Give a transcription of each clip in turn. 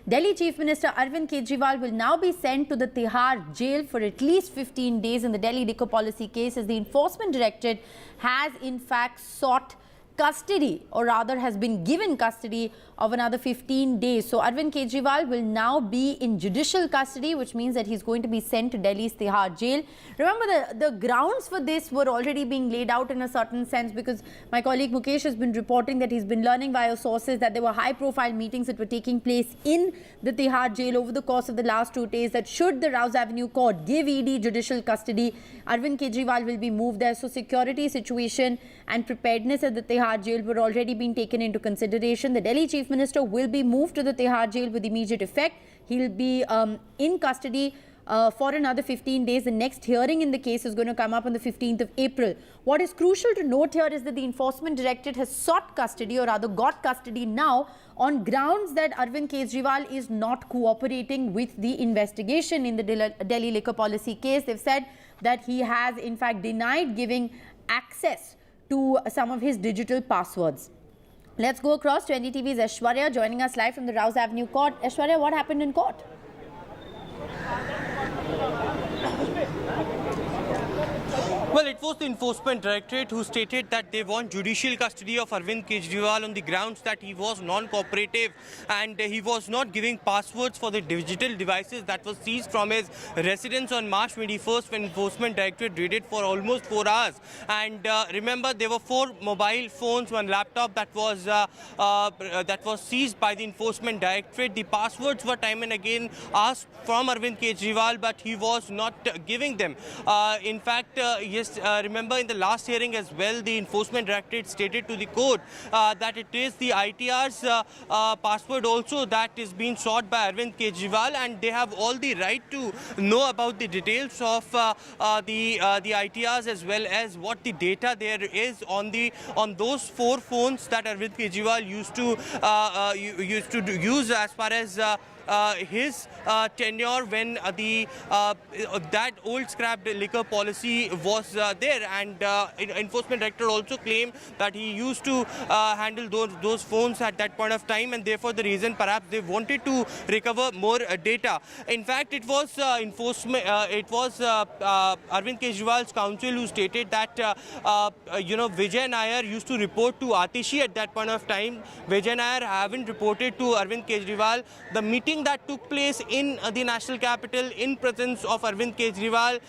Delhi Chief Minister Arvind Kejriwal will now be sent to the Tihar jail for at least 15 days in the Delhi liquor policy case, as the Enforcement Directorate has in fact sought custody, or rather has been given custody of another 15 days. So Arvind Kejriwal will now be in judicial custody, which means that he's going to be sent to Delhi's Tihar jail. Remember, the grounds for this were already being laid out in a certain sense, because my colleague Mukesh has been reporting that he's been learning via sources that there were high-profile meetings that were taking place in the Tihar jail over the course of the last 2 days, that should the Rouse Avenue court give ED judicial custody, Arvind Kejriwal will be moved there. So security situation and preparedness at the Tihar jail were already being taken into consideration. The Delhi Chief Minister will be moved to the Tihar jail with immediate effect. He'll be in custody for another 15 days. The next hearing in the case is going to come up on the 15th of April. What is crucial to note here is that the Enforcement Directorate has sought custody, or rather got custody now, on grounds that Arvind Kejriwal is not cooperating with the investigation in the Delhi liquor policy case. They've said that he has in fact denied giving access to some of his digital passwords. Let's go across to NDTV's Aishwarya, joining us live from the Rouse Avenue court. Aishwarya, what happened in court? Well, it was the Enforcement Directorate who stated that they want judicial custody of Arvind Kejriwal on the grounds that he was non-cooperative and he was not giving passwords for the digital devices that was seized from his residence on March 21st, when Enforcement Directorate raided for almost 4 hours. And remember, there were 4 mobile phones, 1 laptop that was seized by the Enforcement Directorate. The passwords were time and again asked from Arvind Kejriwal, but he was not giving them. In fact, remember in the last hearing as well, the Enforcement Directorate stated to the court that it is the ITR's password also that is being sought by Arvind Kejriwal, and they have all the right to know about the details of the ITRs, as well as what the data there is on those 4 phones that Arvind Kejriwal used to use as far as his tenure when that old scrapped liquor policy was there. And Enforcement Director also claimed that he used to handle those phones at that point of time, and therefore the reason perhaps they wanted to recover more data. In fact, it was Arvind Kejriwal's counsel who stated that Vijay Nair used to report to Atishi at that point of time. Vijay Nair haven't reported to Arvind Kejriwal. The meeting that took place in the national capital in presence of Arvind Kejriwal,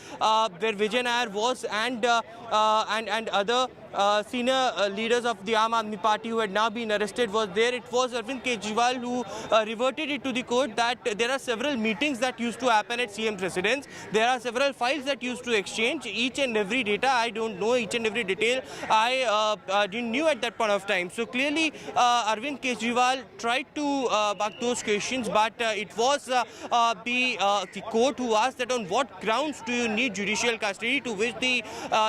where Vijay Nair was, and other senior leaders of the Aam Aadmi Party who had now been arrested was there. It was Arvind Kejriwal who reverted it to the court that there are several meetings that used to happen at CM's residence. There are several files that used to exchange. Each and every data, I don't know each and every detail. I didn't knew at that point of time. So clearly, Arvind Kejriwal tried to buck those questions, but it was the court who asked that on what grounds do you need judicial custody, to which the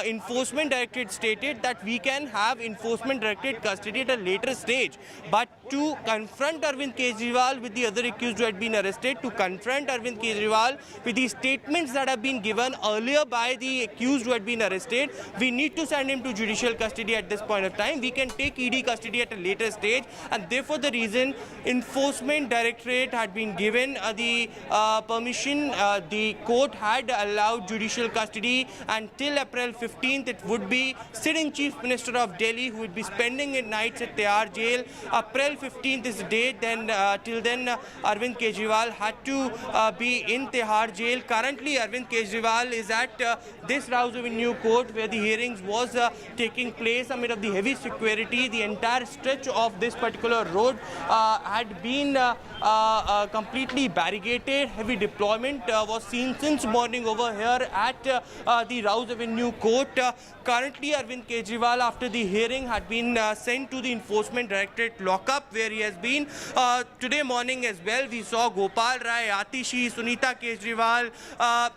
Enforcement Directorate stated that we can have Enforcement Directorate custody at a later stage. But to confront Arvind Kejriwal with the other accused who had been arrested, to confront Arvind Kejriwal with the statements that have been given earlier by the accused who had been arrested, we need to send him to judicial custody at this point of time. We can take ED custody at a later stage, and therefore the reason Enforcement Directorate had been given the permission. The court had allowed judicial custody until April 15th. It would be sitting Chief Minister of Delhi who would be spending nights at Tihar jail. April 15th is the date. Then till then, Arvind Kejriwal had to be in Tihar jail. Currently, Arvind Kejriwal is at this Rouse Avenue court, where the hearings was taking place amid of the heavy security. The entire stretch of this particular road had been completely barricaded. Heavy deployment was seen since morning over here at the Rouse Avenue court. Currently, Arvind Kejriwal, after the hearing, had been sent to the Enforcement Directorate lockup, where he has been. Today morning as well, we saw Gopal Rai, Atishi, Sunita Kejriwal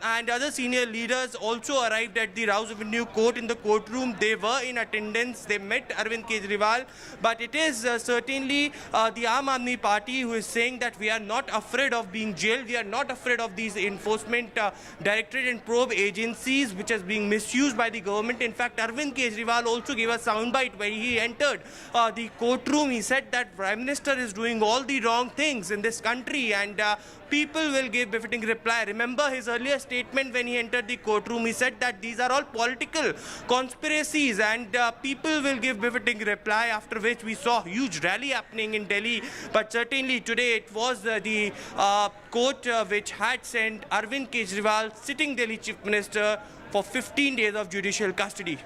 and other senior leaders also arrived at the Rouse Avenue court. In the courtroom, they were in attendance. They met Arvind Kejriwal. But it is certainly the Aam Aadmi Party who is saying that we are not afraid of being jailed. We are not afraid of these Enforcement Directorate and probe agencies which is being misused by the government. In fact, Arvind Kejriwal also gave a soundbite where he entered the courtroom. He said that Prime Minister is doing all the wrong things in this country, and people will give befitting reply. Remember his earlier statement when he entered the courtroom. He said that these are all political conspiracies, and people will give befitting reply, after which we saw a huge rally happening in Delhi. But certainly today it was the court which had sent Arvind Kejriwal, sitting Delhi Chief Minister, for 15 days of judicial custody.